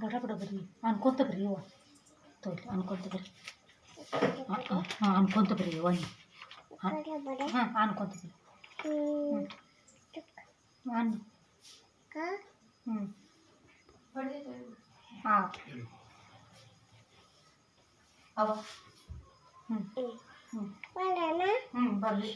ಬಡ ಬಡ ಬರ್ರಿ ಅನ್ಕೊಂತ ಬರ್ರಿ ಅವ್ವ ತೋರಿ ಅನ್ಕೊಂತ ಬರ್ರಿ ಹಾಂ ಅನ್ಕೊಂತ ಬರ್ರಿ ಅವ್ವ ನೀವು ಹಾಂ ಅನ್ಕೊಂತ ಬರ್ರಿ ಅನ್ ಹಾಂ ಅವ ಬರ್ರಿ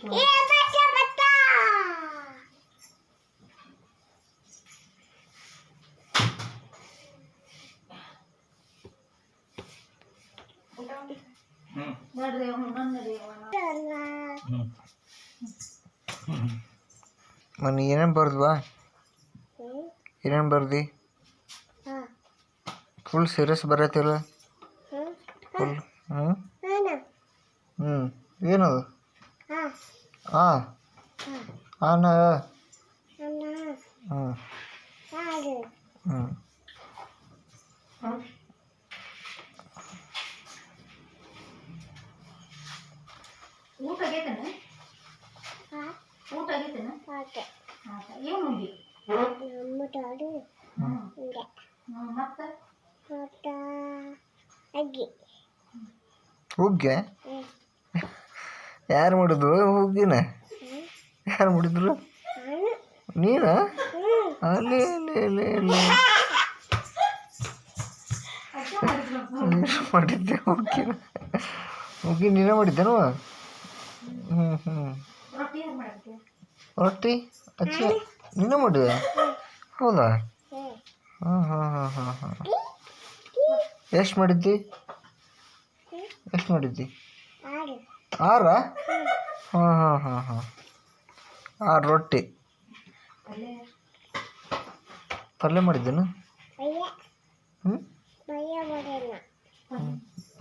ಮನೆ ಏನೇನು ಬರ್ದ್ವಾ ಏನೇನು ಬರ್ದಿ ಫುಲ್ ಸೀರಿಯಸ್ ಬರತ್ತಿಲ್ಲ ಫುಲ್ ಏನದು ಹಾಂ ಹಾಂ ಊಟ ಆಗೈತೇನೆ ಊಟ ಆಗೈತೇನೆ ಏನು ಉಂಡಿ ಮತ್ತೆ ಹುಗ್ಗೆ ಯಾರು ಮಾಡಿದ್ರು ಹುಗ್ಗಿನ ಯಾರು ಮಾಡಿದ್ರು ನೀನ ಅಲ್ಲಿ ಅಲ್ಲಿ ಅಲ್ಲಿ ಅಲ್ಲಿ ಮಾಡಿದ್ದೆ ಹುಗ್ಗಿನ ಹುಗ್ಗಿ ನೀನೇ ಮಾಡಿದ್ದೇನು ರೊಟ್ಟಿ ಅಚ್ಚಿ ನೀನೇ ಮಾಡಿದೆ ಹೌದಾ ಹಾಂ ಎಷ್ಟು ಮಾಡಿದ್ದಿ ಎಷ್ಟು ಮಾಡಿದ್ದಿ 6 ಹಾಂ 6 ರೊಟ್ಟಿ ಪಲ್ಯ ಮಾಡಿದ್ದೇನು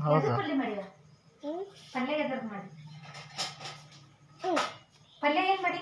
ಹೌದಾ ಪಲ್ಯ ಏನು ಮಾಡಿ